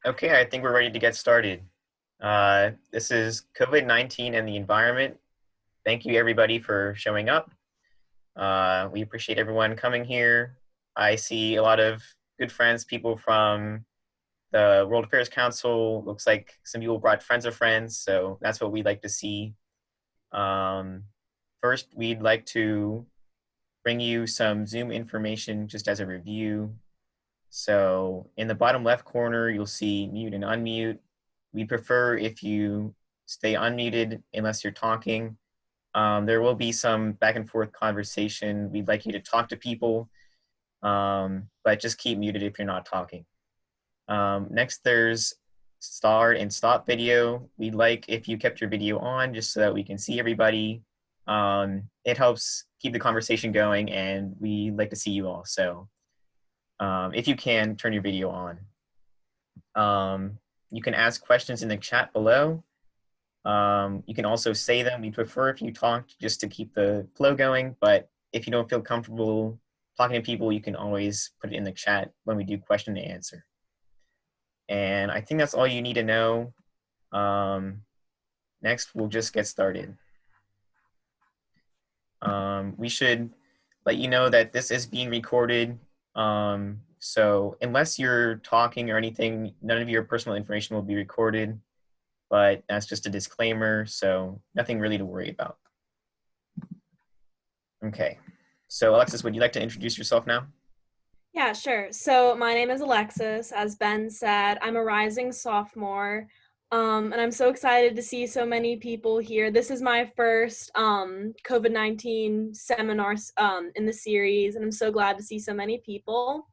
Okay, I think we're ready to get started. This is COVID-19 and the environment. Thank you, everybody, for showing up. We appreciate everyone coming here. I see a lot of good friends, people from the World Affairs Council. Looks like some people brought friends of friends, so that's what we'd like to see. Um, First, we'd like to bring you some Zoom information just as a review. So in the bottom left corner, you'll see mute and unmute. We prefer if you stay unmuted unless you're talking. There will be some back and forth conversation. We'd like you to talk to people, but just keep muted if you're not talking. Next, there's start and stop video. We'd like if you kept your video on just so that we can see everybody. It helps keep the conversation going, and we like to see you all. So if you can, turn your video on. You can ask questions in the chat below. You can also say them. We prefer if you talked just to keep the flow going, but if you don't feel comfortable talking to people, you can always put it in the chat when we do question and answer. And I think that's all you need to know. Next, we'll just get started. We should let you know that this is being recorded. So unless you're talking or anything, none of your personal information will be recorded, but that's just a disclaimer, so nothing really to worry about. Okay, so Alexis, would you like to introduce yourself now? Yeah, sure. So my name is Alexis. As Ben said, I'm a rising sophomore, and I'm so excited to see so many people here. This is my first COVID-19 seminar in the series, and I'm so glad to see so many people.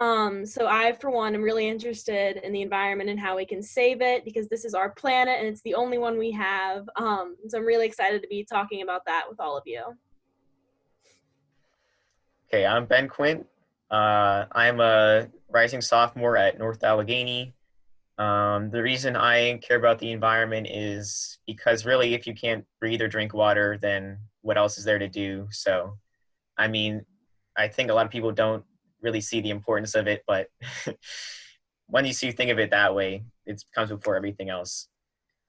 So I, for one, am really interested in the environment and how we can save it because this is our planet and it's the only one we have. So I'm really excited to be talking about that with all of you. Okay, I'm Ben Quint. I'm a rising sophomore at North Allegheny. The reason I care about the environment is because really, if you can't breathe or drink water, then what else is there to do? So, I mean, I think a lot of people don't really see the importance of it, but once you think of it that way, it comes before everything else.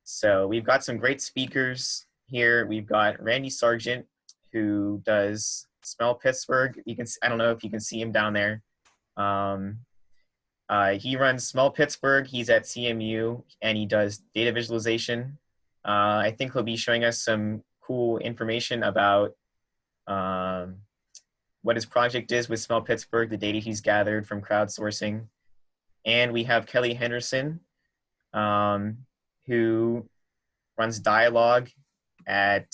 So we've got some great speakers here. We've got Randy Sargent, who does Smell Pittsburgh. You can, I don't know if you can see him down there. Um, he runs Smell Pittsburgh. He's at CMU, and he does data visualization. I think he'll be showing us some cool information about what his project is with Smell Pittsburgh, the data he's gathered from crowdsourcing. And we have Kelly Henderson, who runs dialogue at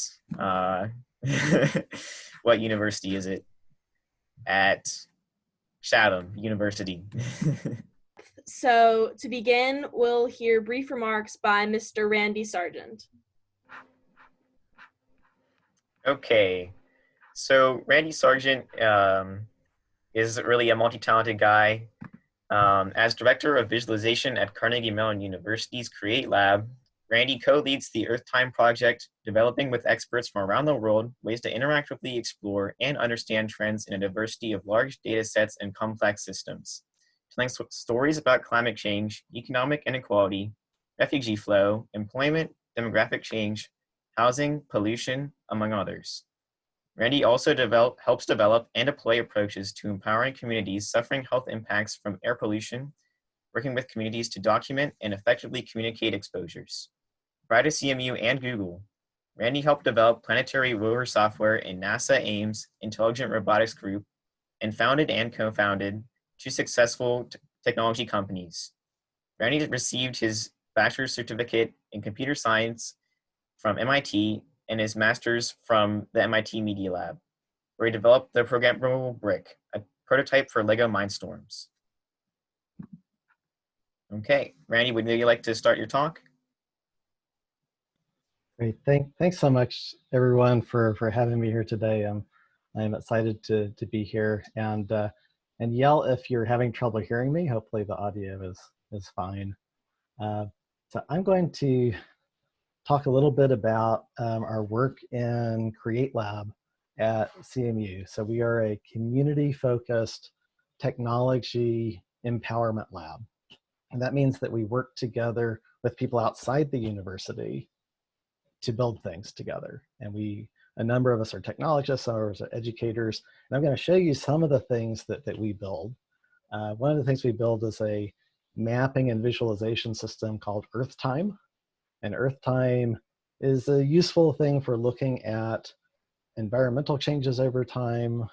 what university is it? At Chatham University. So to begin, we'll hear brief remarks by Mr. Randy Sargent. Okay, so Randy Sargent is really a multi-talented guy. As director of visualization at Carnegie Mellon University's Create Lab, Randy co-leads the Earth Time project, developing with experts from around the world ways to interactively explore and understand trends in a diversity of large data sets and complex systems, telling stories about climate change, economic inequality, refugee flow, employment, demographic change, housing, pollution, among others. Randy also helps develop and deploy approaches to empowering communities suffering health impacts from air pollution, working with communities to document and effectively communicate exposures. Prior to CMU and Google, Randy helped develop planetary rover software in NASA Ames Intelligent Robotics Group and founded and co-founded two successful technology companies. Randy received his bachelor's certificate in computer science from MIT and his master's from the MIT Media Lab, where he developed the programmable brick, a prototype for LEGO Mindstorms. Okay, Randy, would you like to start your talk? Great. Thanks so much, everyone, for having me here today. I'm excited to be here and yell if you're having trouble hearing me. Hopefully the audio is fine. So I'm going to talk a little bit about our work in Create Lab at CMU. So we are a community-focused technology empowerment lab. And that means that we work together with people outside the university to build things together. And a number of us are technologists, some of us are educators. And I'm going to show you some of the things that we build. One of the things we build is a mapping and visualization system called EarthTime. And EarthTime is a useful thing for looking at environmental changes over time,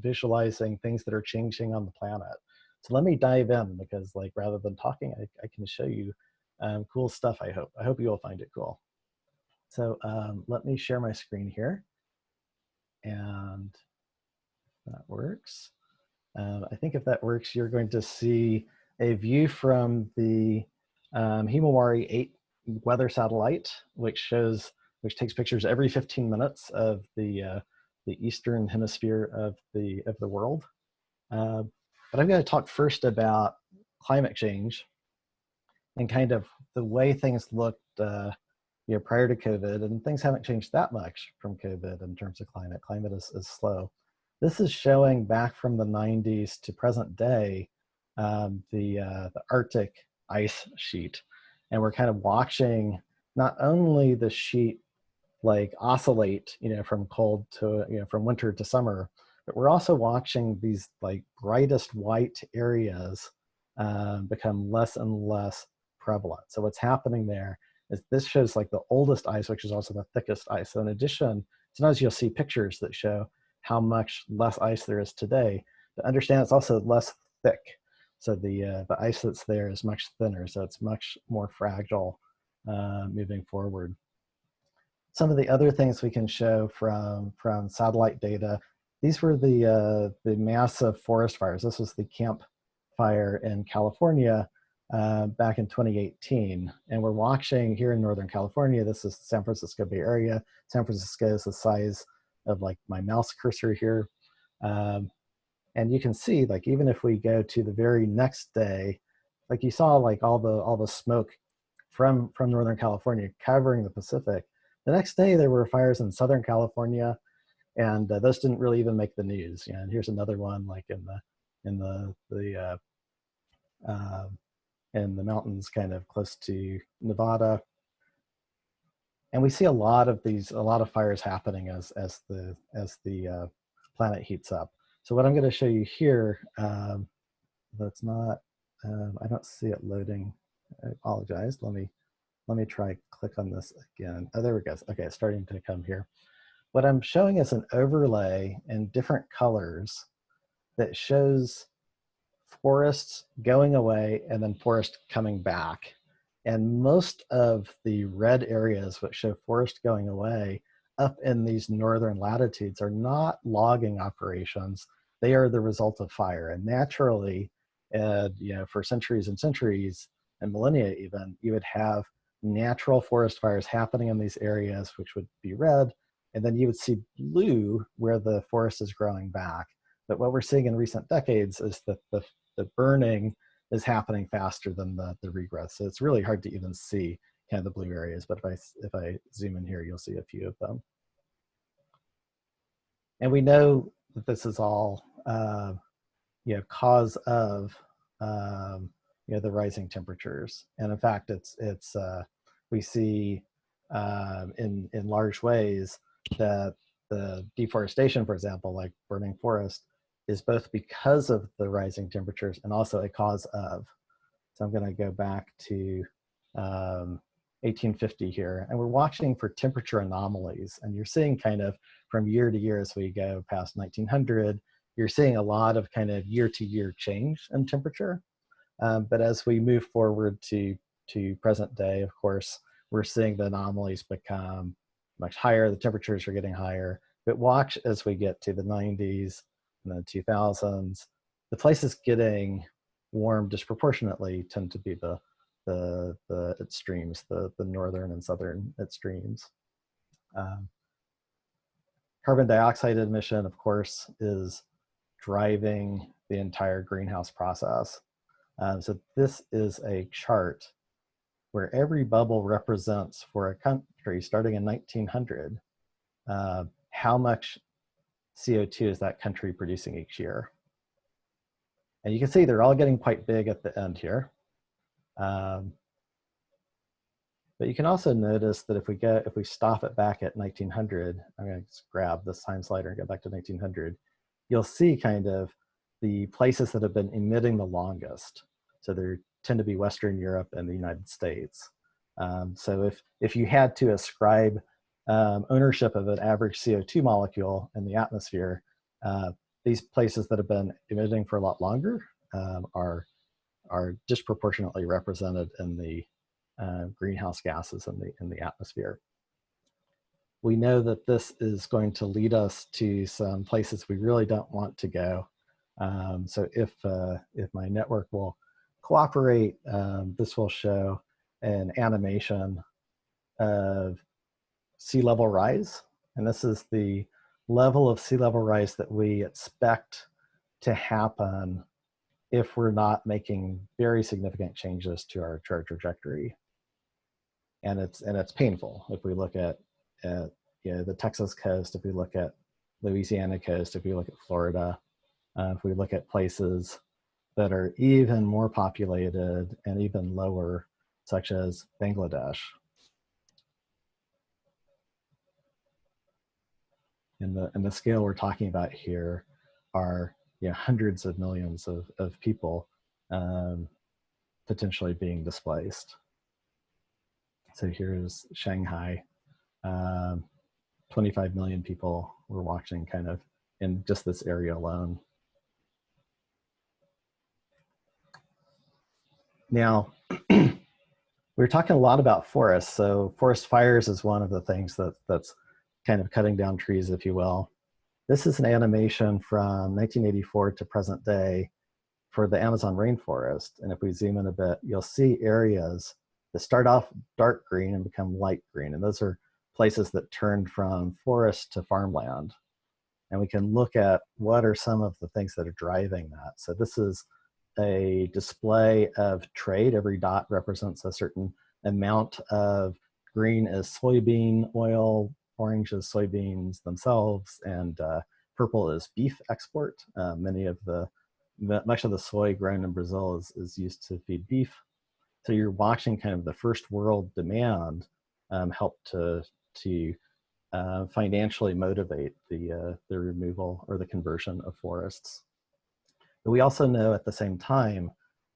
visualizing things that are changing on the planet. So let me dive in, because like rather than talking, I can show you cool stuff, I hope. I hope you will find it cool. So let me share my screen here, and that works. I think if that works, you're going to see a view from the Himawari 8 weather satellite, which takes pictures every 15 minutes of the eastern hemisphere of the world. But I'm going to talk first about climate change and kind of the way things looked prior to COVID, and things haven't changed that much from COVID in terms of climate. Climate is slow. This is showing back from the 90s to present day the Arctic ice sheet. And we're kind of watching not only the sheet like oscillate, from cold to, from winter to summer, but we're also watching these like brightest white areas become less and less prevalent. So what's happening there is this shows like the oldest ice, which is also the thickest ice. So in addition, sometimes you'll see pictures that show how much less ice there is today. To understand, it's also less thick. So the ice that's there is much thinner, so it's much more fragile moving forward. Some of the other things we can show from satellite data, these were the massive forest fires. This was the Camp Fire in California back in 2018. And we're watching here in Northern California, this is the San Francisco Bay Area. San Francisco is the size of like my mouse cursor here. And you can see, like, even if we go to the very next day, like you saw like all the smoke from Northern California covering the Pacific. The next day there were fires in Southern California, and those didn't really even make the news. And here's another one like in the mountains kind of close to Nevada. And we see a lot of fires happening as the planet heats up. So what I'm going to show you here, that's not, I don't see it loading. I apologize. Let me try click on this again. Oh, there we go. Okay, it's starting to come here. What I'm showing is an overlay in different colors that shows forests going away and then forest coming back. And most of the red areas which show forest going away up in these northern latitudes are not logging operations. They are the result of fire. And naturally, for centuries and centuries and millennia even, you would have natural forest fires happening in these areas, which would be red, and then you would see blue where the forest is growing back. But what we're seeing in recent decades is that the burning is happening faster than the regrowth. So it's really hard to even see kind of the blue areas, but if I zoom in here, you'll see a few of them. And we know that this is all cause of the rising temperatures. And in fact, we see in large ways that the deforestation, for example, like burning forest, is both because of the rising temperatures and also a cause of. So I'm going to go back to 1850 here, and we're watching for temperature anomalies. And you're seeing kind of from year to year as we go past 1900, you're seeing a lot of kind of year-to-year change in temperature. But as we move forward to present day, of course, we're seeing the anomalies become much higher. The temperatures are getting higher. But watch as we get to the 90s and the 2000s, the places getting warm disproportionately tend to be the extremes, the northern and southern extremes. Carbon dioxide emission, of course, is driving the entire greenhouse process. So this is a chart where every bubble represents for a country starting in 1900, how much CO2 is that country producing each year. And you can see they're all getting quite big at the end here. Um, but you can also notice that if we stop it back at 1900, I'm going to just grab this time slider and go back to 1900, you'll see kind of the places that have been emitting the longest. So there tend to be Western Europe and the United States. So if you had to ascribe ownership of an average CO2 molecule in the atmosphere, these places that have been emitting for a lot longer are disproportionately represented in the greenhouse gases in the atmosphere. We know that this is going to lead us to some places we really don't want to go. So if my network will cooperate, this will show an animation of sea level rise. And this is the level of sea level rise that we expect to happen if we're not making very significant changes to our trajectory. And it's painful if we look at the Texas coast, if we look at Louisiana coast, if we look at Florida, if we look at places that are even more populated and even lower, such as Bangladesh. And the scale we're talking about here are hundreds of millions of people potentially being displaced. So here's Shanghai. 25 million people were watching kind of in just this area alone. Now, we're talking a lot about forests. So forest fires is one of the things that's kind of cutting down trees, if you will. This is an animation from 1984 to present day for the Amazon rainforest. And if we zoom in a bit, you'll see areas that start off dark green and become light green. And those are places that turned from forest to farmland. And we can look at what are some of the things that are driving that. So this is a display of trade. Every dot represents a certain amount of green is soybean oil, orange is soybeans themselves, and purple is beef export. Much of the soy grown in Brazil is used to feed beef. So you're watching kind of the first world demand help to financially motivate the removal or the conversion of forests. But we also know at the same time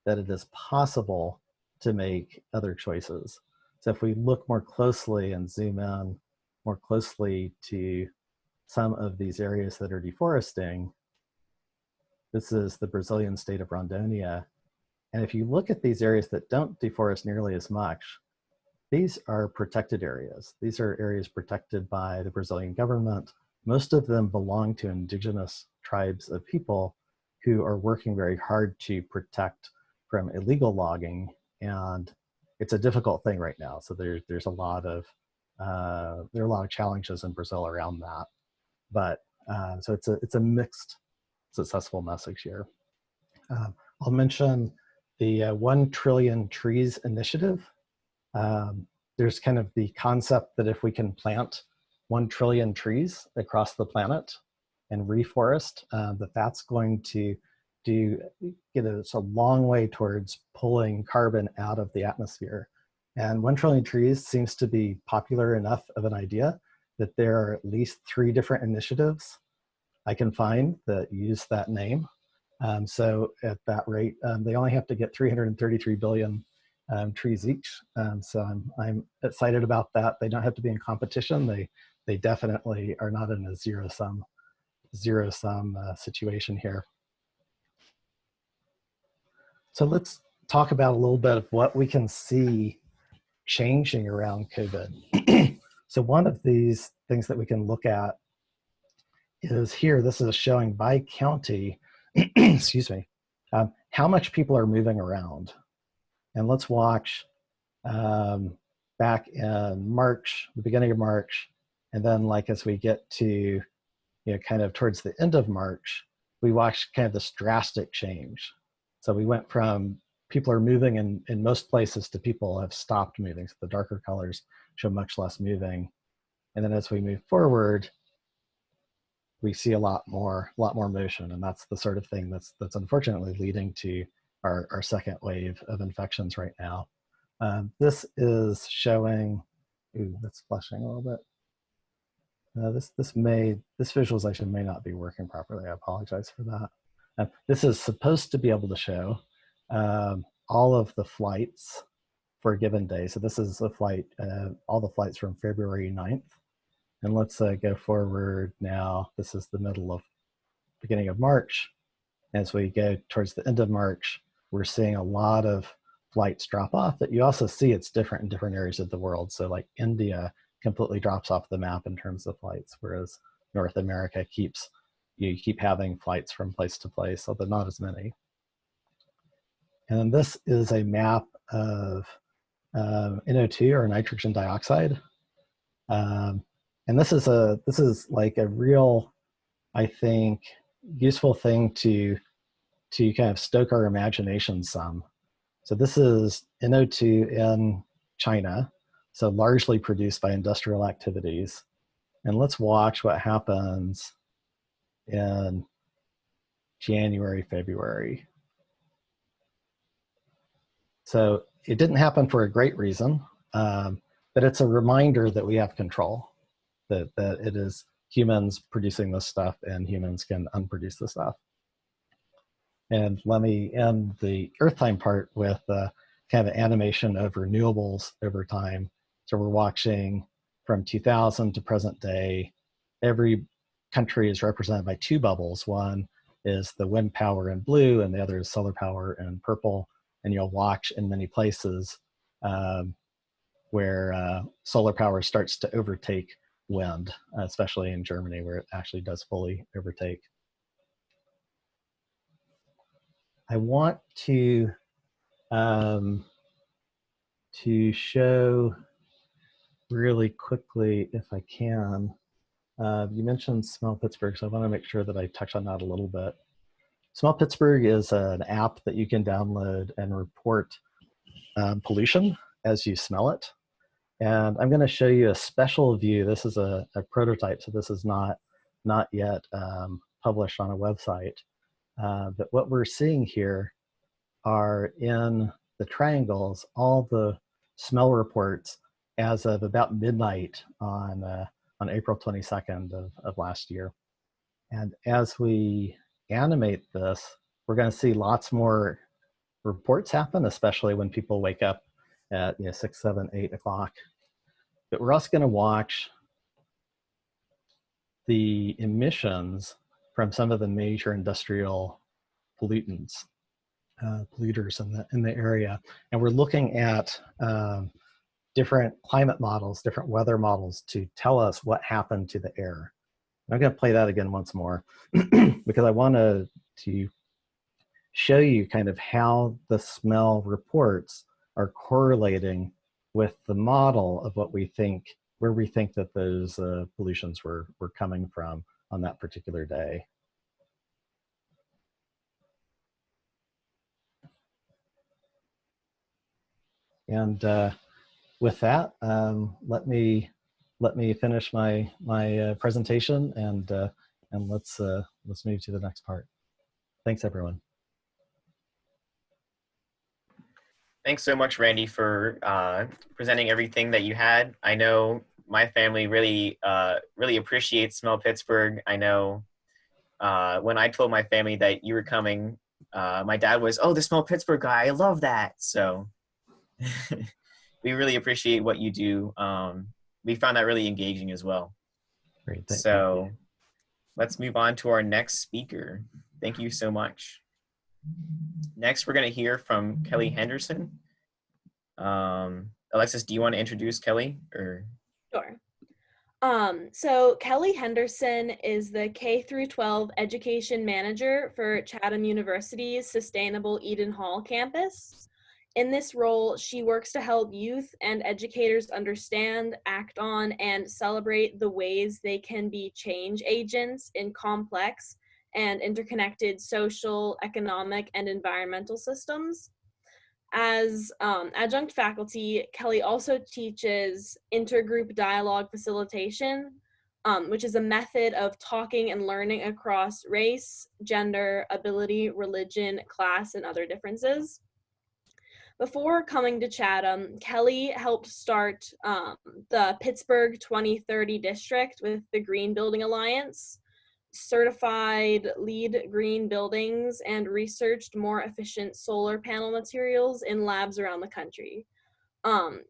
that it is possible to make other choices. So if we look more closely and zoom in more closely to some of these areas that are deforesting, this is the Brazilian state of Rondônia. And if you look at these areas that don't deforest nearly as much, these are protected areas. These are areas protected by the Brazilian government. Most of them belong to indigenous tribes of people who are working very hard to protect from illegal logging. And it's a difficult thing right now. So there's a lot of challenges in Brazil around that. But so it's a mixed successful message here. I'll mention the 1 Trillion Trees Initiative. There's kind of the concept that if we can plant 1 trillion trees across the planet and reforest, that's going to get us a long way towards pulling carbon out of the atmosphere. And 1 trillion trees seems to be popular enough of an idea that there are at least 3 different initiatives I can find that use that name. So at that rate, they only have to get 333 billion trees each. So I'm excited about that. They don't have to be in competition. They definitely are not in a zero sum situation here. So let's talk about a little bit of what we can see changing around COVID. So one of these things that we can look at is here. This is showing by county, excuse me, how much people are moving around. And let's watch back in March, the beginning of March, and then like as we get to kind of towards the end of March, we watched kind of this drastic change. So we went from people are moving in most places to people have stopped moving. So the darker colors show much less moving. And then as we move forward, we see a lot more motion, and that's the sort of thing that's unfortunately leading to our second wave of infections right now. This is showing, ooh, that's flashing a little bit. This visualization may not be working properly. I apologize for that. This is supposed to be able to show all of the flights for a given day. So this is a flight, all the flights from February 9th. And let's go forward now. This is the beginning of March. As we go towards the end of March, we're seeing a lot of flights drop off. But you also see it's different in different areas of the world. So like India completely drops off the map in terms of flights, whereas North America you keep having flights from place to place, although not as many. And this is a map of NO2 or nitrogen dioxide. And this is like a real, I think, useful thing to kind of stoke our imagination some. So this is NO2 in China, so largely produced by industrial activities. And let's watch what happens in January, February. So it didn't happen for a great reason, but it's a reminder that we have control, that it is humans producing this stuff and humans can unproduce the stuff. And let me end the Earth time part with kind of animation of renewables over time. So we're watching from 2000 to present day. Every country is represented by two bubbles. One is the wind power in blue and the other is solar power in purple. And you'll watch in many places where solar power starts to overtake wind, especially in Germany where it actually does fully overtake. I want to show really quickly, if I can. You mentioned Smell Pittsburgh, so I want to make sure that I touch on that a little bit. Smell Pittsburgh is an app that you can download and report pollution as you smell it. And I'm going to show you a special view. This is a prototype, so this is not yet published on a website. But what we're seeing here are in the triangles, all the smell reports as of about midnight on April 22nd of last year. And as we animate this, we're going to see lots more reports happen, especially when people wake up at 6, 7, 8 o'clock. But we're also going to watch the emissions from some of the major industrial pollutants, polluters in the area. And we're looking at different climate models, different weather models to tell us what happened to the air. I'm going to play that again once more because I want to show you kind of how the smell reports are correlating with the model of what we think, where we think that those pollutions were coming from on that particular day. And with that, let me finish my presentation and let's move to the next part. Thanks, everyone. Thanks so much, Randy, for presenting everything that you had. I know my family really appreciates Smell Pittsburgh. I know when I told my family that you were coming, my dad was, "Oh, the Smell Pittsburgh guy, I love that." So we really appreciate what you do. We found that really engaging as well. Great. So let's move on to our next speaker. Thank you so much. Next, we're going to hear from Kelly Henderson. Alexis, do you want to introduce Kelly? Or? Sure. So Kelly Henderson is the K-12 Education Manager for Chatham University's Sustainable Eden Hall campus. In this role, she works to help youth and educators understand, act on, and celebrate the ways they can be change agents in complex and interconnected social, economic, and environmental systems. As adjunct faculty, Kelly also teaches intergroup dialogue facilitation, which is a method of talking and learning across race, gender, ability, religion, class, and other differences. Before coming to Chatham, Kelly helped start the Pittsburgh 2030 district with the Green Building Alliance, certified LEED green buildings, and researched more efficient solar panel materials in labs around the country.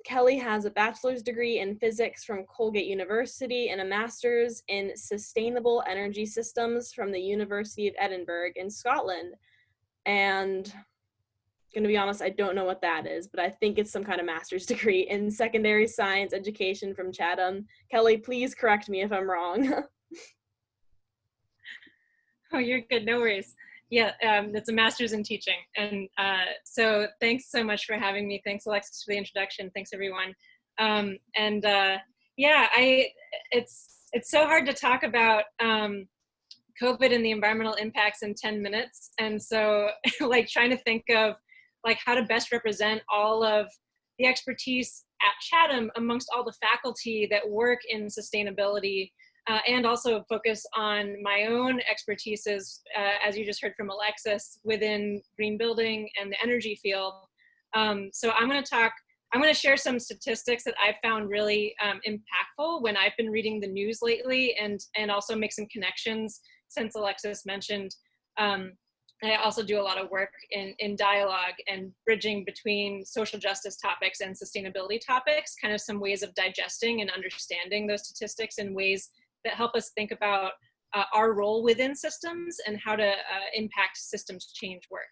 Kelly has a bachelor's degree in physics from Colgate University and a master's in sustainable energy systems from the University of Edinburgh in Scotland. And going to be honest, I don't know what that is, but I think it's some kind of master's degree in secondary science education from Chatham. Kelly, please correct me if I'm wrong. Oh, you're good, no worries. Yeah, it's a master's in teaching. And so thanks so much for having me. Thanks, Alexis, for the introduction. Thanks, everyone. Yeah, it's so hard to talk about COVID and the environmental impacts in 10 minutes. And so like trying to think of like how to best represent all of the expertise at Chatham amongst all the faculty that work in sustainability, and also focus on my own expertises, as you just heard from Alexis, within green building and the energy field. So I'm going to share some statistics that I've found really impactful when I've been reading the news lately, and also make some connections since Alexis mentioned. I also do a lot of work in dialogue and bridging between social justice topics and sustainability topics, kind of some ways of digesting and understanding those statistics in ways that help us think about our role within systems and how to impact systems change work.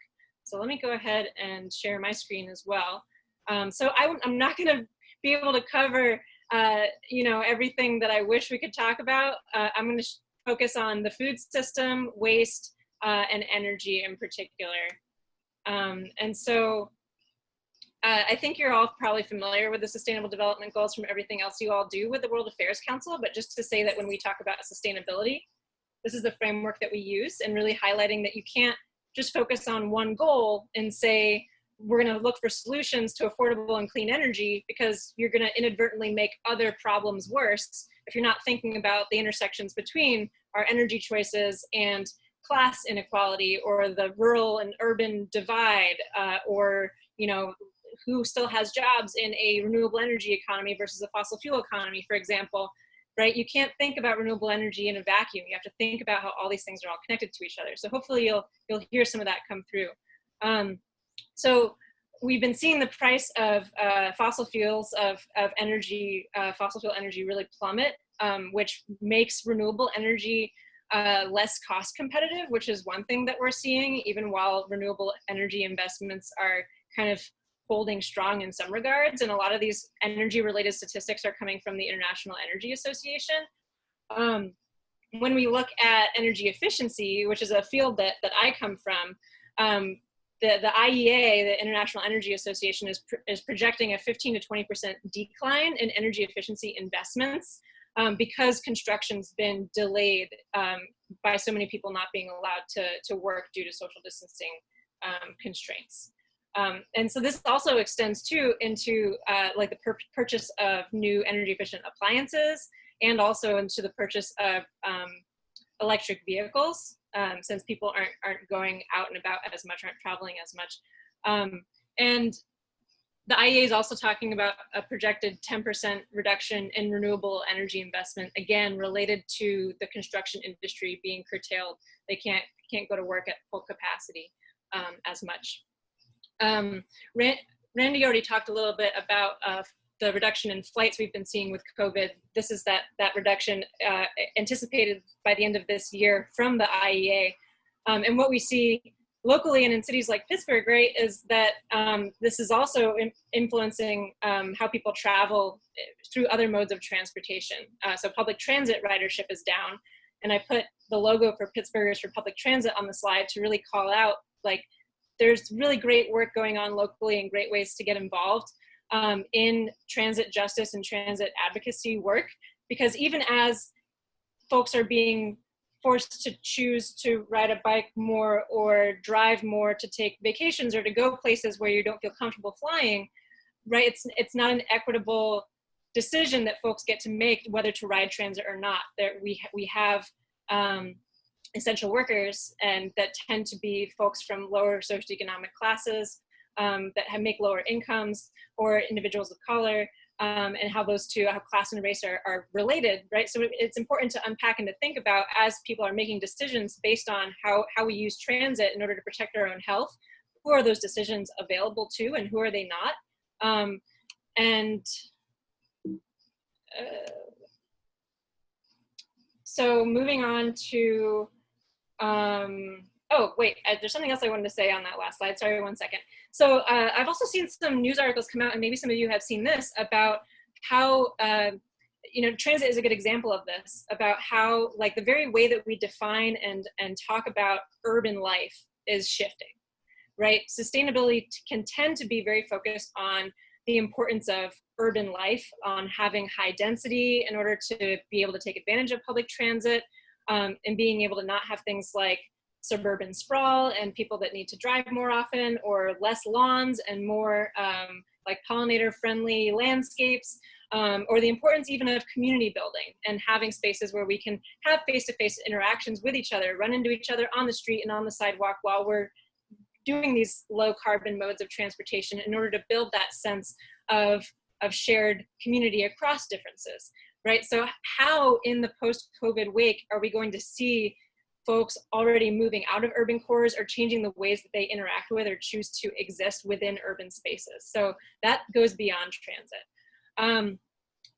So let me go ahead and share my screen as well. So I'm not going to be able to cover everything that I wish we could talk about. I'm going to focus on the food system, waste, and energy in particular. And so I think you're all probably familiar with the Sustainable Development Goals from everything else you all do with the World Affairs Council, but just to say that when we talk about sustainability, this is the framework that we use, and really highlighting that you can't just focus on one goal and say, we're going to look for solutions to affordable and clean energy, because you're going to inadvertently make other problems worse if you're not thinking about the intersections between our energy choices and class inequality, or the rural and urban divide, or who still has jobs in a renewable energy economy versus a fossil fuel economy, for example, right? You can't think about renewable energy in a vacuum. You have to think about how all these things are all connected to each other. So hopefully you'll hear some of that come through. So we've been seeing the price of fossil fuels of energy, fossil fuel energy really plummet, which makes renewable energy less cost competitive, which is one thing that we're seeing, even while renewable energy investments are kind of holding strong in some regards. And a lot of these energy related statistics are coming from the International Energy Association. When we look at energy efficiency, which is a field that I come from, the IEA, the International Energy Association, is projecting a 15 to 20% decline in energy efficiency investments because construction's been delayed by so many people not being allowed to work due to social distancing constraints. And so this also extends too into like the purchase of new energy efficient appliances, and also into the purchase of electric vehicles, since people aren't going out and about as much, aren't traveling as much. And the IEA is also talking about a projected 10% reduction in renewable energy investment, again, related to the construction industry being curtailed. They can't go to work at full capacity as much. Randy already talked a little bit about the reduction in flights we've been seeing with COVID. This is that reduction anticipated by the end of this year from the IEA. And what we see locally and in cities like Pittsburgh, right, is that this is also influencing how people travel through other modes of transportation. So public transit ridership is down. And I put the logo for Pittsburghers for Public Transit on the slide to really call out, like, there's really great work going on locally and great ways to get involved in transit justice and transit advocacy work, because even as folks are being forced to choose to ride a bike more or drive more to take vacations or to go places where you don't feel comfortable flying, right? It's not an equitable decision that folks get to make whether to ride transit or not. There we have essential workers, and that tend to be folks from lower socioeconomic classes, that make lower incomes, or individuals of color, and how those two, how class and race are related, right? So it's important to unpack and to think about as people are making decisions based on how we use transit in order to protect our own health. Who are those decisions available to, and who are they not? So moving on to, oh wait, there's something else I wanted to say on that last slide. Sorry, 1 second. So I've also seen some news articles come out, and maybe some of you have seen this, about how, transit is a good example of this, about how like the very way that we define and talk about urban life is shifting, right? Sustainability can tend to be very focused on the importance of urban life, on having high density in order to be able to take advantage of public transit, and being able to not have things like suburban sprawl and people that need to drive more often, or less lawns and more like pollinator friendly landscapes, or the importance even of community building and having spaces where we can have face-to-face interactions with each other, run into each other on the street and on the sidewalk while we're doing these low carbon modes of transportation, in order to build that sense of shared community across differences, right? So how in the post-COVID wake are we going to see folks already moving out of urban cores or changing the ways that they interact with or choose to exist within urban spaces? So that goes beyond transit.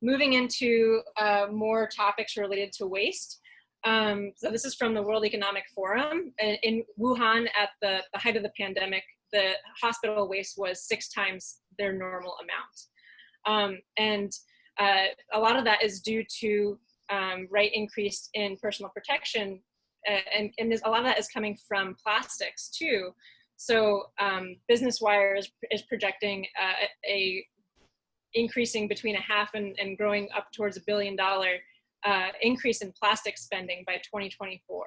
Moving into more topics related to waste. So this is from the World Economic Forum. In Wuhan, at the height of the pandemic, the hospital waste was 6 times their normal amount. A lot of that is due to increase in personal protection, and a lot of that is coming from plastics too. So Business Wire is projecting a increasing between 0.5 and growing up towards $1 billion increase in plastic spending by 2024.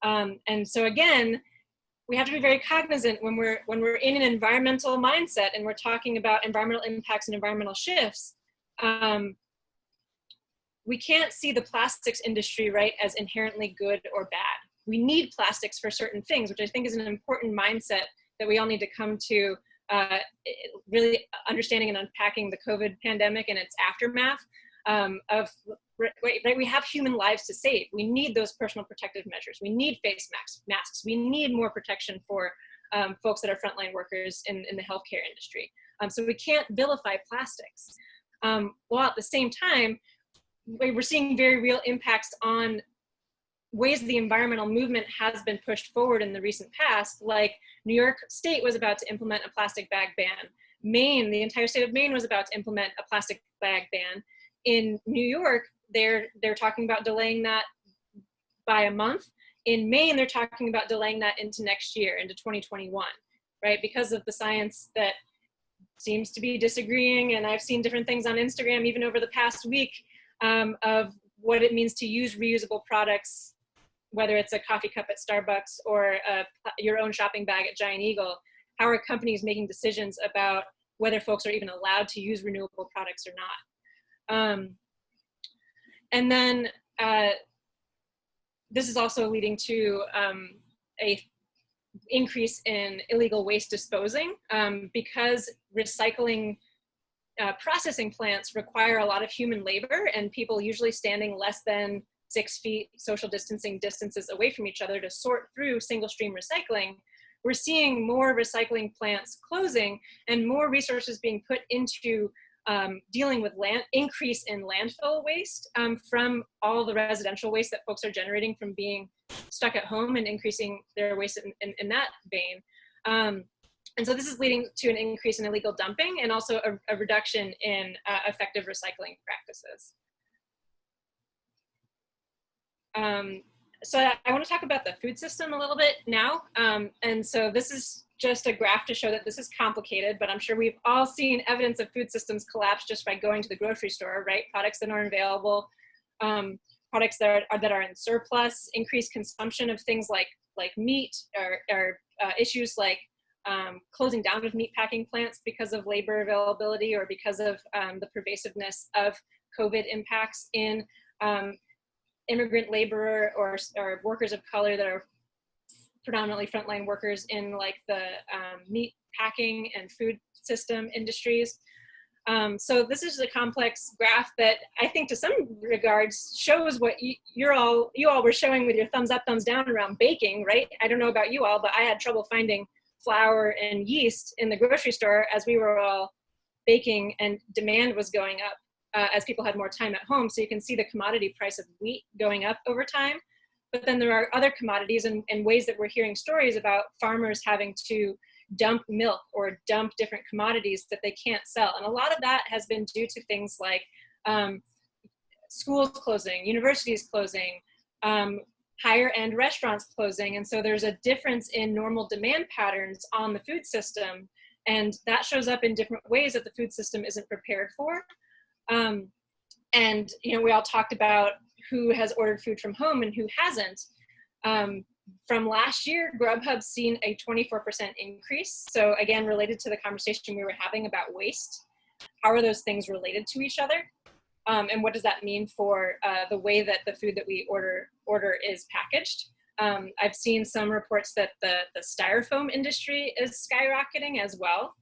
And so again, we have to be very cognizant when we're in an environmental mindset and we're talking about environmental impacts and environmental shifts. We can't see the plastics industry, right, as inherently good or bad. We need plastics for certain things, which I think is an important mindset that we all need to come to, really understanding and unpacking the COVID pandemic and its aftermath. We have human lives to save. We need those personal protective measures. We need face masks. We need more protection for folks that are frontline workers in the healthcare industry. So we can't vilify plastics. While at the same time, we're seeing very real impacts on ways the environmental movement has been pushed forward in the recent past, like New York State was about to implement a plastic bag ban. Maine, the entire state of Maine was about to implement a plastic bag ban. In New York, they're talking about delaying that by a month. In Maine, they're talking about delaying that into next year, into 2021, right? Because of the science that seems to be disagreeing. And I've seen different things on Instagram, even over the past week, of what it means to use reusable products, whether it's a coffee cup at Starbucks or your own shopping bag at Giant Eagle. How are companies making decisions about whether folks are even allowed to use renewable products or not? And then this is also leading to a increase in illegal waste disposing, because recycling processing plants require a lot of human labor, and people usually standing less than 6 feet social distancing distances away from each other to sort through single stream recycling. We're seeing more recycling plants closing and more resources being put into dealing with increase in landfill waste from all the residential waste that folks are generating from being stuck at home, and increasing their waste in that vein. And so this is leading to an increase in illegal dumping, and also a reduction in effective recycling practices. So I want to talk about the food system a little bit now. And so this is just a graph to show that this is complicated, but I'm sure we've all seen evidence of food systems collapse just by going to the grocery store, right? Products that aren't available, products that are in surplus, increased consumption of things like meat, or issues like closing down of meatpacking plants because of labor availability or because of the pervasiveness of COVID impacts in immigrant labor or workers of color that are predominantly frontline workers in like the meat packing and food system industries. So this is a complex graph that I think to some regards shows what you all were showing with your thumbs up, thumbs down around baking, right? I don't know about you all, but I had trouble finding flour and yeast in the grocery store as we were all baking, and demand was going up as people had more time at home. So you can see the commodity price of wheat going up over time. But then there are other commodities and ways that we're hearing stories about farmers having to dump milk or dump different commodities that they can't sell. And a lot of that has been due to things like schools closing, universities closing, higher end restaurants closing. And so there's a difference in normal demand patterns on the food system. And that shows up in different ways that the food system isn't prepared for. And, you know, we all talked about who has ordered food from home and who hasn't. From last year, Grubhub's seen a 24% increase. So again, related to the conversation we were having about waste, how are those things related to each other? And what does that mean for the way that the food that we order is packaged? I've seen some reports that the styrofoam industry is skyrocketing as well.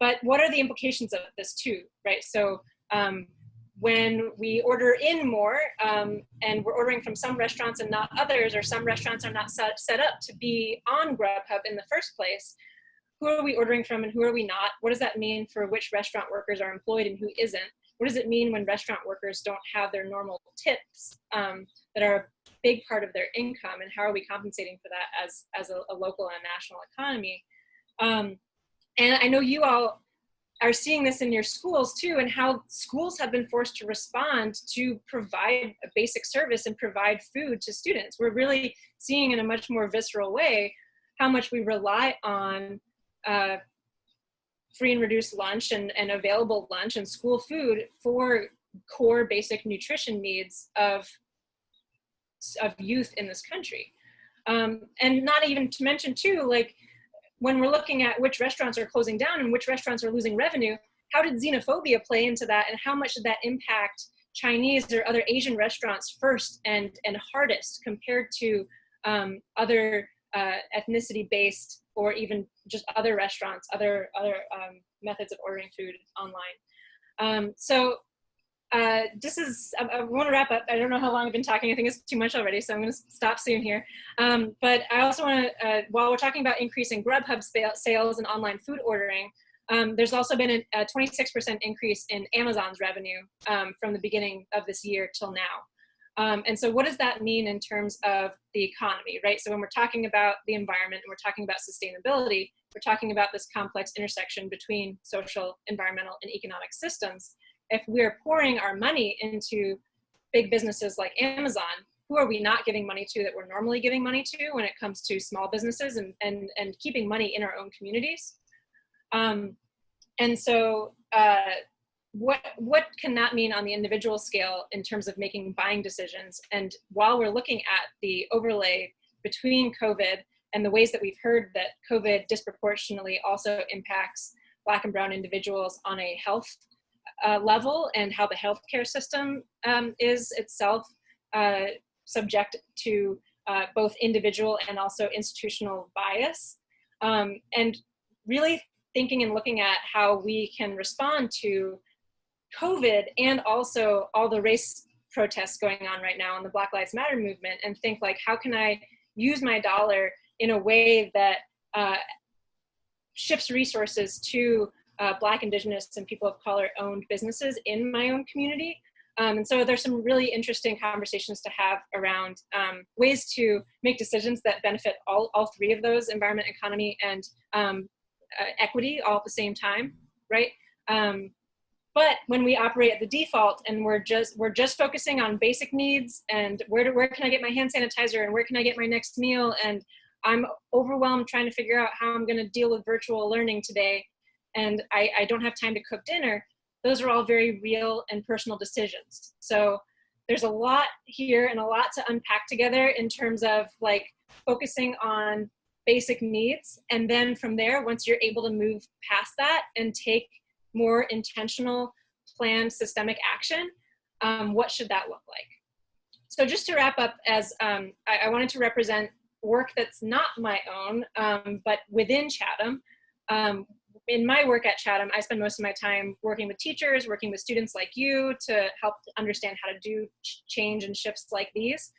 But what are the implications of this too, right? So when we order in more and we're ordering from some restaurants and not others, or some restaurants are not set up to be on Grubhub in the first place, who are we ordering from and who are we not? What does that mean for which restaurant workers are employed and who isn't? What does it mean when restaurant workers don't have their normal tips that are a big part of their income, and how are we compensating for that as a local and national economy? And I know you all are seeing this in your schools too, and how schools have been forced to respond to provide a basic service and provide food to students. We're really seeing in a much more visceral way how much we rely on free and reduced lunch and available lunch and school food for core basic nutrition needs of youth in this country. And not even to mention too, like, when we're looking at which restaurants are closing down and which restaurants are losing revenue, how did xenophobia play into that, and how much did that impact Chinese or other Asian restaurants first and hardest compared to other ethnicity-based or even just other restaurants, other methods of ordering food online. This is, I want to wrap up. I don't know how long I've been talking. I think it's too much already, so I'm going to stop soon here. But I also want to, while we're talking about increasing Grubhub sales and online food ordering, there's also been a 26% increase in Amazon's revenue from the beginning of this year till now. And so what does that mean in terms of the economy, right? So when we're talking about the environment and we're talking about sustainability, we're talking about this complex intersection between social, environmental, and economic systems. If we're pouring our money into big businesses like Amazon, who are we not giving money to that we're normally giving money to when it comes to small businesses and keeping money in our own communities? And so what can that mean on the individual scale in terms of making buying decisions? And while we're looking at the overlay between COVID and the ways that we've heard that COVID disproportionately also impacts Black and Brown individuals on a health level, and how the healthcare system is itself subject to both individual and also institutional bias, and really thinking and looking at how we can respond to COVID and also all the race protests going on right now in the Black Lives Matter movement, and think like, how can I use my dollar in a way that shifts resources to Black, Indigenous, and people of color owned businesses in my own community. And so there's some really interesting conversations to have around ways to make decisions that benefit all three of those: environment, economy, and equity, all at the same time, right? But when we operate at the default and we're just focusing on basic needs and where can I get my hand sanitizer and where can I get my next meal, and I'm overwhelmed trying to figure out how I'm going to deal with virtual learning today, and I don't have time to cook dinner, those are all very real and personal decisions. So there's a lot here and a lot to unpack together in terms of like focusing on basic needs. And then from there, once you're able to move past that and take more intentional, planned, systemic action, what should that look like? So just to wrap up, as I wanted to represent work that's not my own, but within Chatham. In my work at Chatham, I spend most of my time working with teachers, working with students like you to help understand how to do change and shifts like these.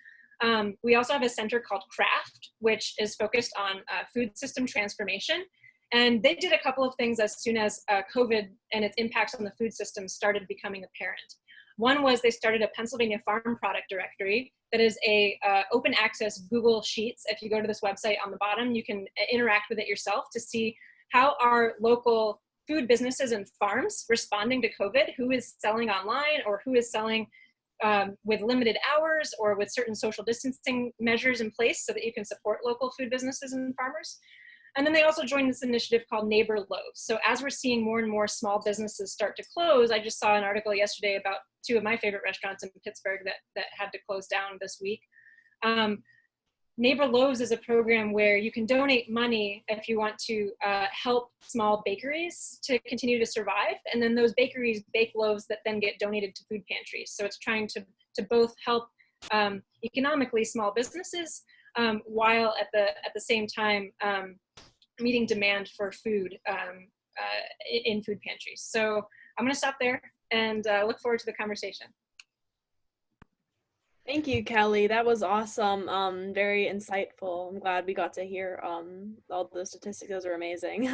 We also have a center called CRAFT, which is focused on food system transformation. And they did a couple of things as soon as COVID and its impacts on the food system started becoming apparent. One was they started a Pennsylvania Farm Product Directory that is a open access Google Sheets. If you go to this website on the bottom, you can interact with it yourself to see how are local food businesses and farms responding to COVID, who is selling online or who is selling with limited hours or with certain social distancing measures in place so that you can support local food businesses and farmers. And then they also joined this initiative called Neighbor Loaves. So as we're seeing more and more small businesses start to close, I just saw an article yesterday about two of my favorite restaurants in Pittsburgh that had to close down this week. Neighbor Loaves is a program where you can donate money if you want to help small bakeries to continue to survive. And then those bakeries bake loaves that then get donated to food pantries. So it's trying to both help economically small businesses while at the same time meeting demand for food in food pantries. So I'm gonna stop there and look forward to the conversation. Thank you, Kelly. That was awesome. Very insightful. I'm glad we got to hear all those statistics. Those are amazing.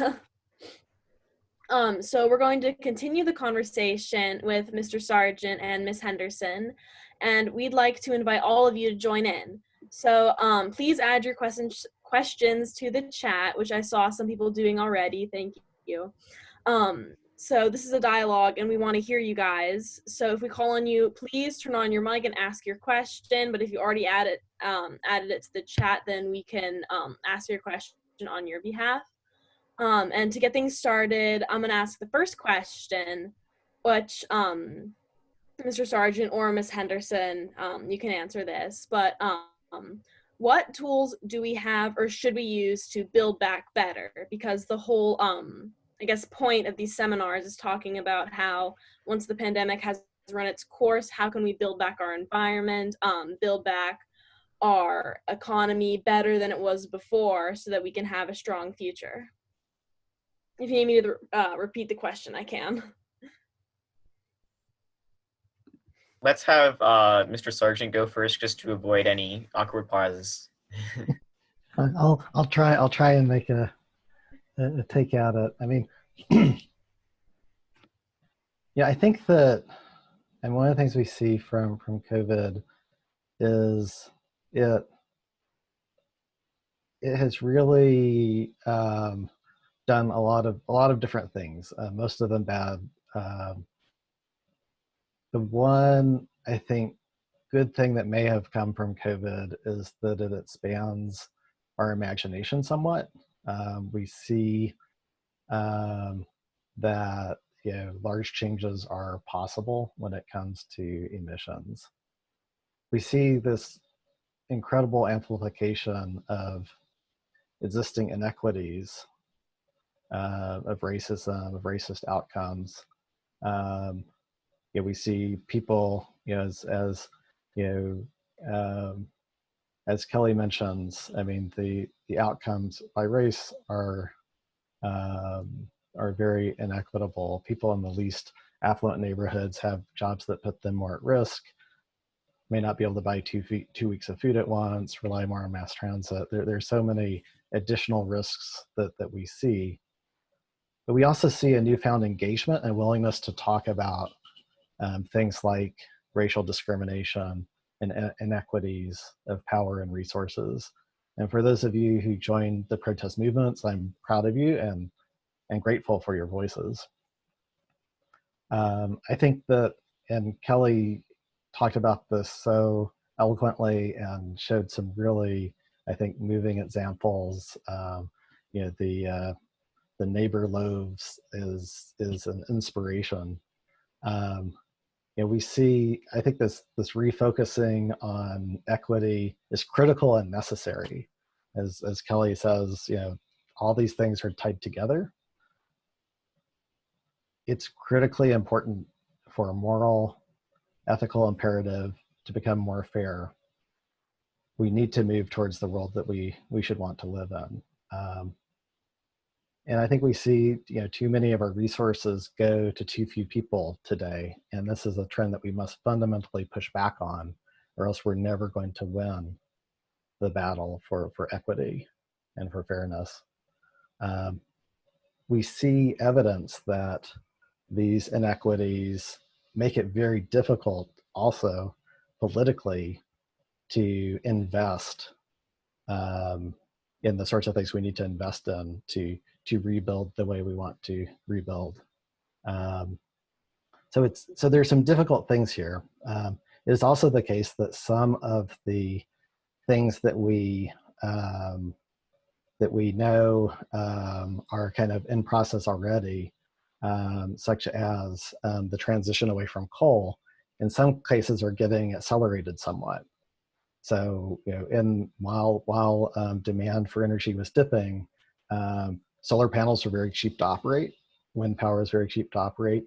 So we're going to continue the conversation with Mr. Sargent and Ms. Henderson, and we'd like to invite all of you to join in. So please add your questions to the chat, which I saw some people doing already. Thank you. So this is a dialogue and we want to hear you guys. So if we call on you, please turn on your mic and ask your question. But if you already added it to the chat, then we can ask your question on your behalf. And to get things started, I'm going to ask the first question, which Mr. Sargent or Ms. Henderson, you can answer this. But what tools do we have or should we use to build back better? Because the whole I guess point of these seminars is talking about how once the pandemic has run its course, how can we build back our environment, build back our economy better than it was before so that we can have a strong future? If you need me to repeat the question, I can. Let's have Mr. Sargent go first just to avoid any awkward pauses. I'll try and make a take at it. I mean, yeah, I think that, and one of the things we see from COVID is it has really done a lot of different things. Most of them bad. The one I think good thing that may have come from COVID is that it expands our imagination somewhat. We see that large changes are possible when it comes to emissions. We see this incredible amplification of existing inequities, of racism, of racist outcomes. We see people, as Kelly mentions, I mean, the outcomes by race are very inequitable. People in the least affluent neighborhoods have jobs that put them more at risk, may not be able to buy 2 weeks of food at once, rely more on mass transit. There's so many additional risks that we see. But we also see a newfound engagement and willingness to talk about things like racial discrimination and inequities of power and resources. And for those of you who joined the protest movements, I'm proud of you and grateful for your voices. I think that, and Kelly talked about this so eloquently and showed some really, I think, moving examples. The Neighbor Loaves is an inspiration. We see, I think this refocusing on equity is critical and necessary. as Kelly says, all these things are tied together. It's critically important for a moral, ethical imperative to become more fair. We need to move towards the world that we should want to live in. And I think we see, too many of our resources go to too few people today. And this is a trend that we must fundamentally push back on, or else we're never going to win the battle for equity and for fairness. We see evidence that these inequities make it very difficult also politically to invest in the sorts of things we need to invest in to rebuild the way we want to rebuild. So there's some difficult things here. It is also the case that some of the things that we know are kind of in process already, such as the transition away from coal, in some cases are getting accelerated somewhat. So, while demand for energy was dipping, solar panels were very cheap to operate. Wind power is very cheap to operate.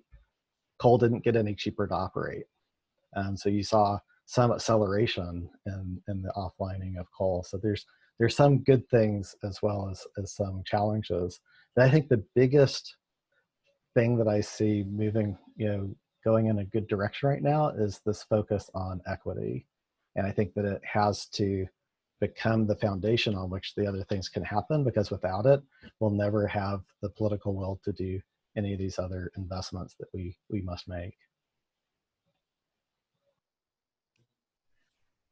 Coal didn't get any cheaper to operate. So you saw some acceleration in the offlining of coal. So there's some good things as well as some challenges. But I think the biggest thing that I see moving, going in a good direction right now is this focus on equity. And I think that it has to become the foundation on which the other things can happen, because without it, we'll never have the political will to do any of these other investments that we must make.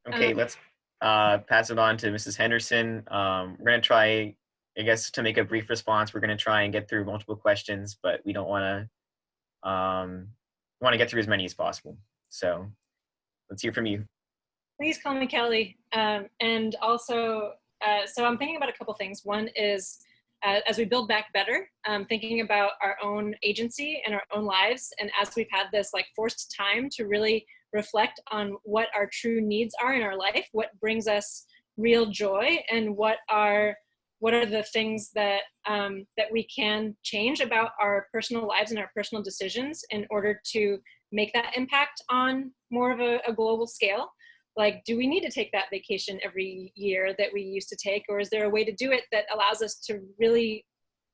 Okay, let's pass it on to Mrs. Henderson. We're going to try, I guess, to make a brief response, we're going to try and get through multiple questions, but we don't want to get through as many as possible. So let's hear from you. Please call me Kelly. And also, so I'm thinking about a couple things. One is, as we build back better, thinking about our own agency and our own lives. And as we've had this forced time to really reflect on what our true needs are in our life, what brings us real joy, and what are the things that that we can change about our personal lives and our personal decisions in order to make that impact on more of a global scale. Do we need to take that vacation every year that we used to take, or is there a way to do it that allows us to really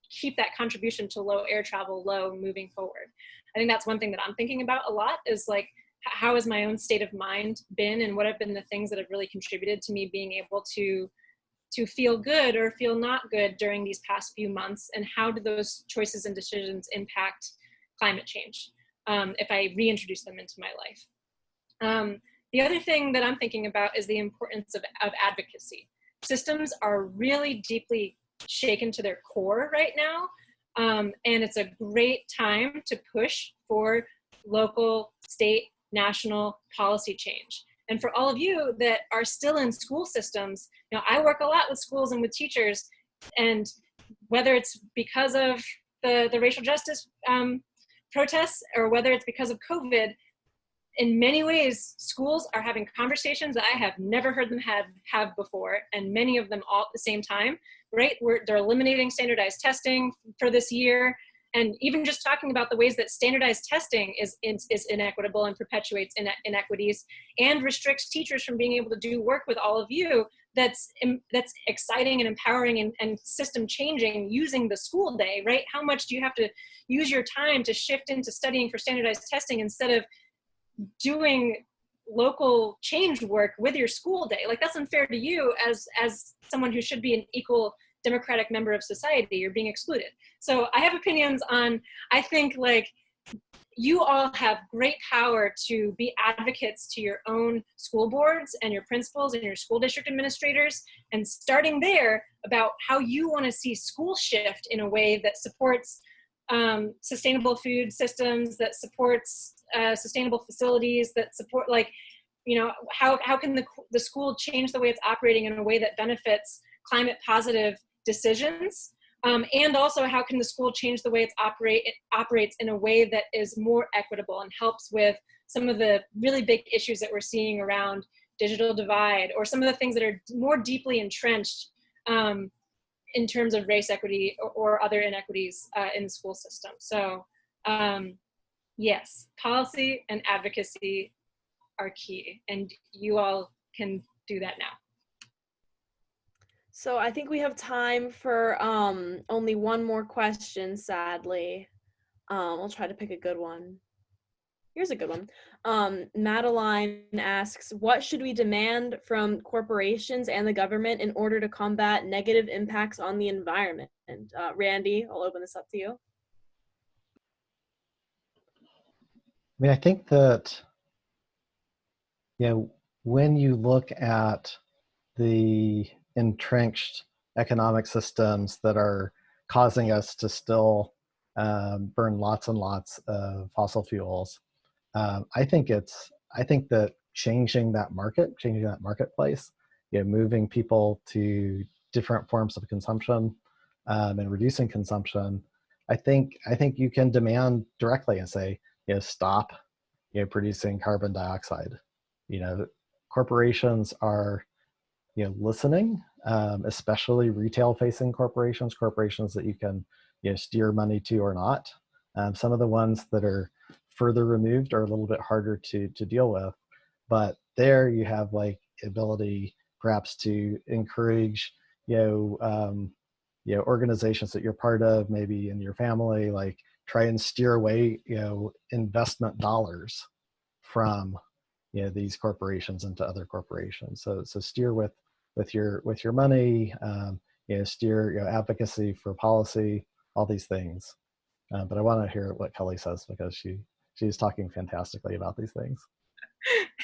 keep that contribution to low air travel low moving forward? I think that's one thing that I'm thinking about a lot, is how has my own state of mind been, and what have been the things that have really contributed to me being able to feel good or feel not good during these past few months, and how do those choices and decisions impact climate change if I reintroduce them into my life. The other thing that I'm thinking about is the importance of advocacy. Systems are really deeply shaken to their core right now, and it's a great time to push for local, state, national policy change. And for all of you that are still in school systems, I work a lot with schools and with teachers, and whether it's because of the racial justice protests, or whether it's because of COVID, in many ways, schools are having conversations that I have never heard them have before, and many of them all at the same time, right? They're eliminating standardized testing for this year, and even just talking about the ways that standardized testing is inequitable and perpetuates inequities, and restricts teachers from being able to do work with all of you that's exciting and empowering and system changing using the school day, right? How much do you have to use your time to shift into studying for standardized testing instead of doing local change work with your school day? That's unfair to you as someone who should be an equal democratic member of society. You're being excluded. So I have opinions on, I think you all have great power to be advocates to your own school boards and your principals and your school district administrators, and starting there about how you want to see school shift in a way that supports sustainable food systems, that supports sustainable facilities, that support how can the school change the way it's operating in a way that benefits climate positive decisions, and also how can the school change the way it operates in a way that is more equitable and helps with some of the really big issues that we're seeing around digital divide, or some of the things that are more deeply entrenched in terms of race equity or other inequities in the school system. So yes, policy and advocacy are key, and you all can do that now. So I think we have time for only one more question, sadly. I'll try to pick a good one. Here's a good one. Madeline asks, what should we demand from corporations and the government in order to combat negative impacts on the environment? And Randy, I'll open this up to you. I mean, I think that, when you look at the entrenched economic systems that are causing us to still burn lots and lots of fossil fuels, I think that changing that marketplace, moving people to different forms of consumption and reducing consumption, I think you can demand directly and say, stop, producing carbon dioxide. Corporations are, listening, especially retail-facing corporations that you can, steer money to or not. Some of the ones that are further removed are a little bit harder to deal with, but there you have like ability perhaps to encourage, organizations that you're part of, maybe in your family, like try and steer away, investment dollars from, these corporations into other corporations. So steer with your money, steer, advocacy for policy, all these things. But I want to hear what Kelly says, because she's talking fantastically about these things.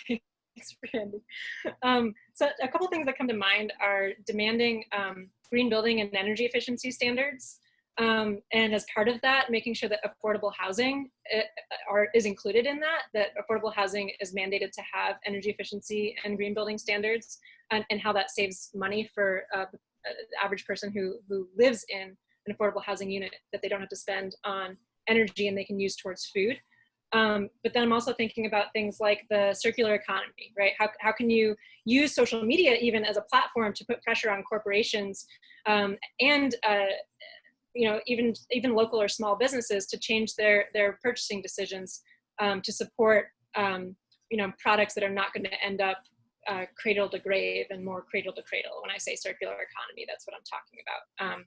Thanks, Randy. So a couple things that come to mind are demanding green building and energy efficiency standards. And as part of that, making sure that affordable housing is included in that affordable housing is mandated to have energy efficiency and green building standards, and how that saves money for the average person who lives in an affordable housing unit, that they don't have to spend on energy and they can use towards food. But then I'm also thinking about things like the circular economy, right? How can you use social media even as a platform to put pressure on corporations and even local or small businesses to change their purchasing decisions to support products that are not going to end up cradle to grave and more cradle to cradle. When I say circular economy, that's what I'm talking about.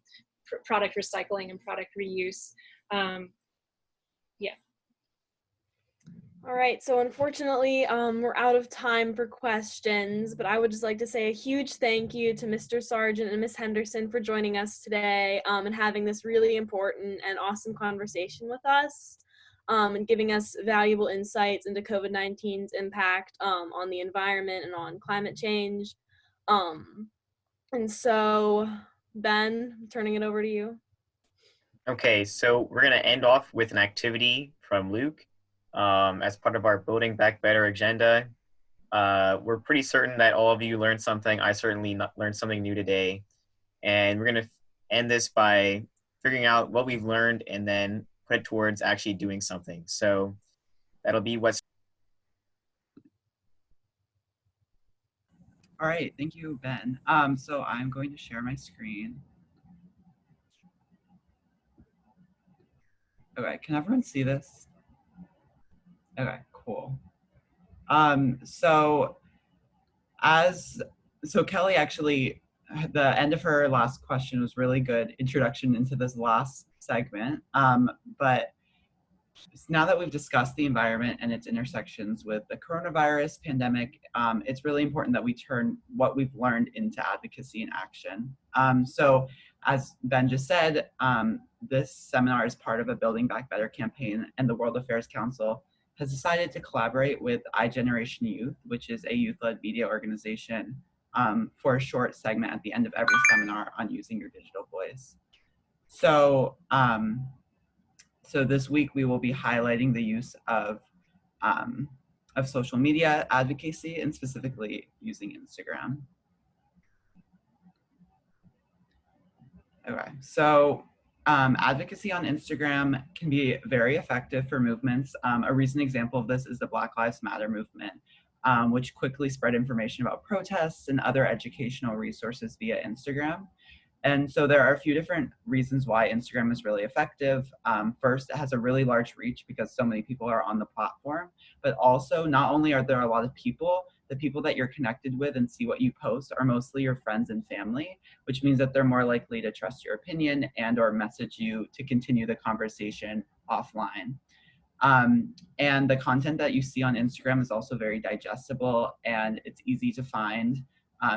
Product recycling and product reuse. Yeah. All right, so unfortunately, we're out of time for questions, but I would just like to say a huge thank you to Mr. Sargent and Ms. Henderson for joining us today and having this really important and awesome conversation with us and giving us valuable insights into COVID-19's impact on the environment and on climate change. And so, Ben, I'm turning it over to you. Okay, so we're going to end off with an activity from Luke. As part of our Building Back Better agenda. We're pretty certain that all of you learned something. I certainly learned something new today. And we're going to end this by figuring out what we've learned and then put it towards actually doing something. So that'll be what's... All right, thank you, Ben. So I'm going to share my screen. Okay, can everyone see this? Okay, cool. So Kelly actually, the end of her last question was really good introduction into this last segment. But now that we've discussed the environment and its intersections with the coronavirus pandemic, it's really important that we turn what we've learned into advocacy and action. So as Ben just said, this seminar is part of a Building Back Better campaign, and the World Affairs Council has decided to collaborate with iGeneration Youth, which is a youth-led media organization, for a short segment at the end of every seminar on using your digital voice. So, so this week we will be highlighting the use of social media advocacy, and specifically using Instagram. Okay, so advocacy on Instagram can be very effective for movements. A recent example of this is the Black Lives Matter movement, which quickly spread information about protests and other educational resources via Instagram. And so there are a few different reasons why Instagram is really effective. First, it has a really large reach because so many people are on the platform, but also not only are there a lot of people, the people that you're connected with and see what you post are mostly your friends and family, which means that they're more likely to trust your opinion and or message you to continue the conversation offline. And the content that you see on Instagram is also very digestible and it's easy to find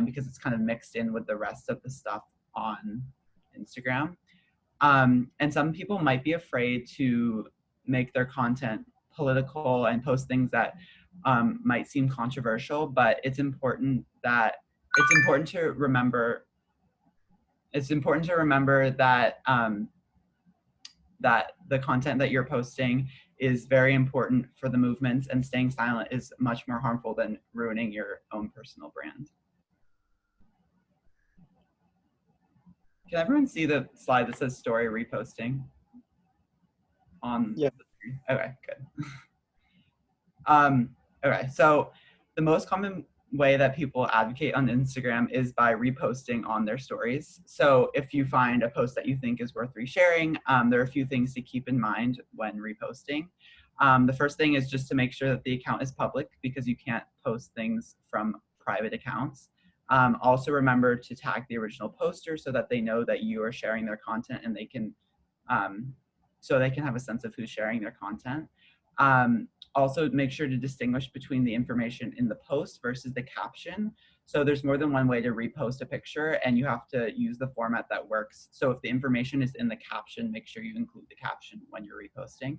because it's kind of mixed in with the rest of the stuff on Instagram. And some people might be afraid to make their content political and post things that might seem controversial, but it's important to remember that that the content that you're posting is very important for the movements, and staying silent is much more harmful than ruining your own personal brand. Can everyone see the slide that says story reposting on the screen? Okay, good. Okay, so the most common way that people advocate on Instagram is by reposting on their stories. So if you find a post that you think is worth resharing, there are a few things to keep in mind when reposting. The first thing is just to make sure that the account is public because you can't post things from private accounts. Also remember to tag the original poster so that they know that you are sharing their content and they can have a sense of who's sharing their content. Also make sure to distinguish between the information in the post versus the caption. So there's more than one way to repost a picture and you have to use the format that works. So if the information is in the caption, make sure you include the caption when you're reposting.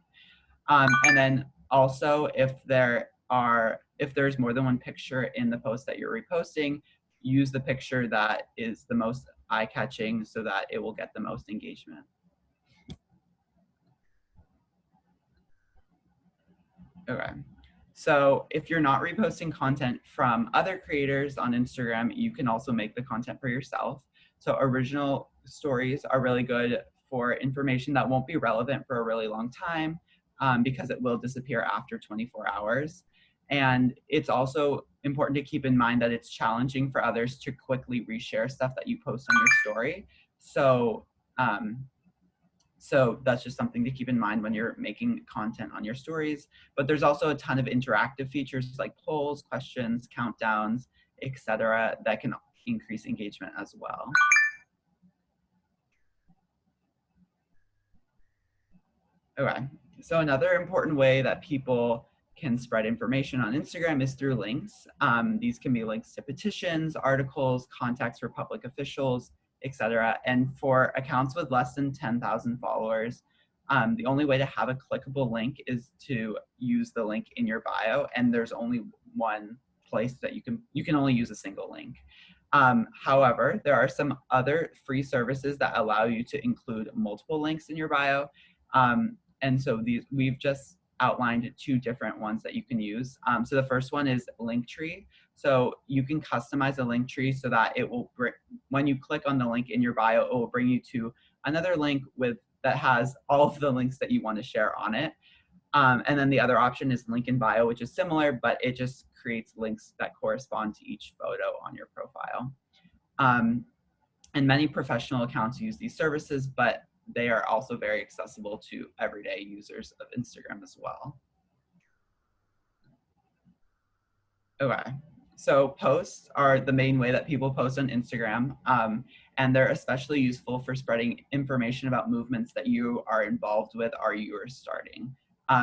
And then also if there's more than one picture in the post that you're reposting, use the picture that is the most eye-catching so that it will get the most engagement. Okay, so if you're not reposting content from other creators on Instagram, you can also make the content for yourself. So original stories are really good for information that won't be relevant for a really long time because it will disappear after 24 hours. And it's also important to keep in mind that it's challenging for others to quickly reshare stuff that you post on your story. So that's just something to keep in mind when you're making content on your stories. But there's also a ton of interactive features like polls, questions, countdowns, etc. that can increase engagement as well. Okay, so another important way that people can spread information on Instagram is through links. These can be links to petitions, articles, contacts for public officials, etc. And for accounts with less than 10,000 followers, the only way to have a clickable link is to use the link in your bio, and there's only one place that you can only use a single link. However, there are some other free services that allow you to include multiple links in your bio. And so we've just outlined two different ones that you can use. So the first one is Linktree. So you can customize a Linktree so that it will when you click on the link in your bio, it will bring you to another link that has all of the links that you want to share on it. And then the other option is link in bio, which is similar, but it just creates links that correspond to each photo on your profile. And many professional accounts use these services, but they are also very accessible to everyday users of Instagram as well. Okay, so posts are the main way that people post on Instagram, and they're especially useful for spreading information about movements that you are involved with or you are starting.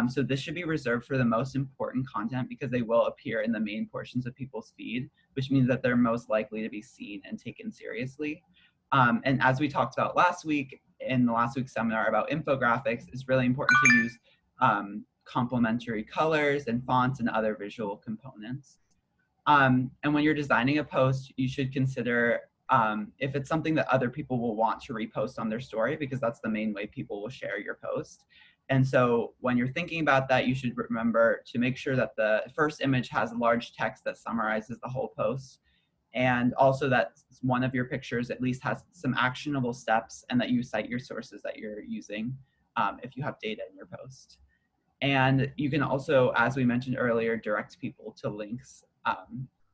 So this should be reserved for the most important content because they will appear in the main portions of people's feed, which means that they're most likely to be seen and taken seriously. And as we talked about last week, in the last week's seminar about infographics, it's really important to use complementary colors and fonts and other visual components. And when you're designing a post, you should consider if it's something that other people will want to repost on their story, because that's the main way people will share your post. And so when you're thinking about that, you should remember to make sure that the first image has large text that summarizes the whole post. And also that one of your pictures at least has some actionable steps and that you cite your sources that you're using if you have data in your post. And you can also, as we mentioned earlier, direct people to links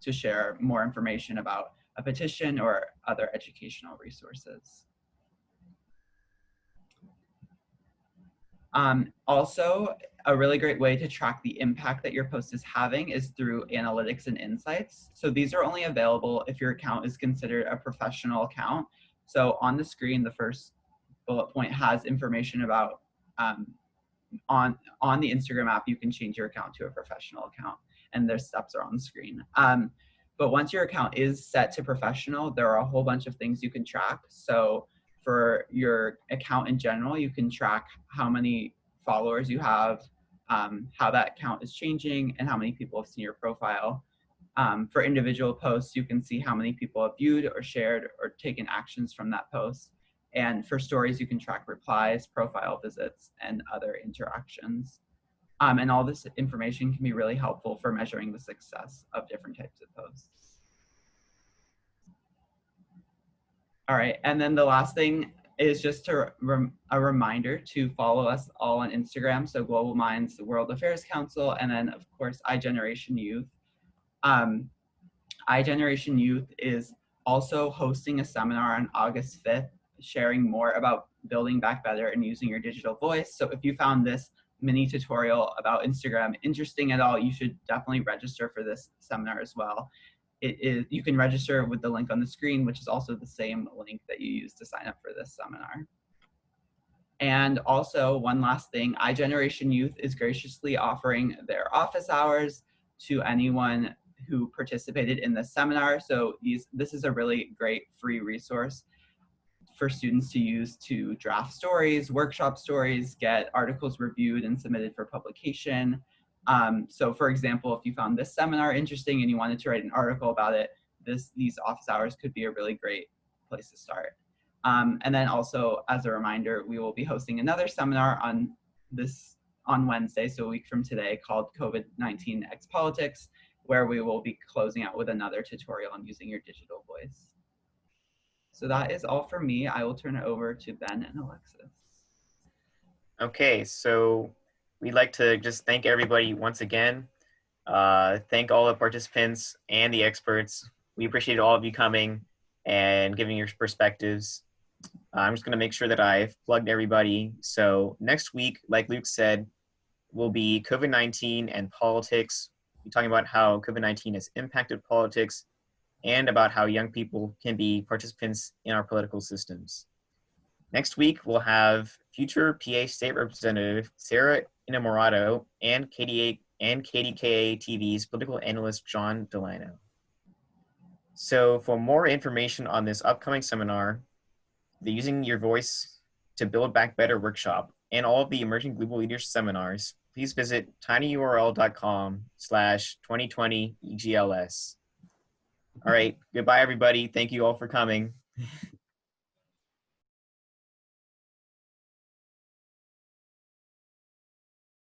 to share more information about a petition, or other educational resources. Also, a really great way to track the impact that your post is having is through analytics and insights. So these are only available if your account is considered a professional account. So on the screen, the first bullet point has information about on the Instagram app, you can change your account to a professional account, and their steps are on the screen. But once your account is set to professional, there are a whole bunch of things you can track. So for your account in general, you can track how many followers you have, how that account is changing, and how many people have seen your profile. For individual posts, you can see how many people have viewed or shared or taken actions from that post. And for stories, you can track replies, profile visits, and other interactions. And all this information can be really helpful for measuring the success of different types of posts. All right, and then the last thing is just a reminder to follow us all on Instagram. So Global Minds, the World Affairs Council, and then of course, iGeneration Youth. iGeneration Youth is also hosting a seminar on August 5th, sharing more about building back better and using your digital voice. So if you found this mini tutorial about Instagram interesting at all, you should definitely register for this seminar as well. You can register with the link on the screen, which is also the same link that you use to sign up for this seminar. And also, one last thing, iGeneration Youth is graciously offering their office hours to anyone who participated in this seminar. So this is a really great free resource for students to use to draft stories, workshop stories, get articles reviewed and submitted for publication. So for example, if you found this seminar interesting and you wanted to write an article about it, these office hours could be a really great place to start. And then also, as a reminder, we will be hosting another seminar on Wednesday, so a week from today, called COVID-19 X Politics, where we will be closing out with another tutorial on using your digital voice. So that is all for me. I will turn it over to Ben and Alexis. Okay, so we'd like to just thank everybody once again. Thank all the participants and the experts. We appreciate all of you coming and giving your perspectives. I'm just going to make sure that I've plugged everybody. So next week, like Luke said, will be COVID-19 and politics. We're talking about how COVID-19 has impacted politics and about how young people can be participants in our political systems. Next week, we'll have future PA State Representative Sarah Innamorato and KDKA TV's political analyst John Delano. So for more information on this upcoming seminar, the Using Your Voice to Build Back Better workshop, and all of the Emerging Global Leaders seminars, please visit tinyurl.com/2020EGLS. All right, goodbye everybody. Thank you all for coming.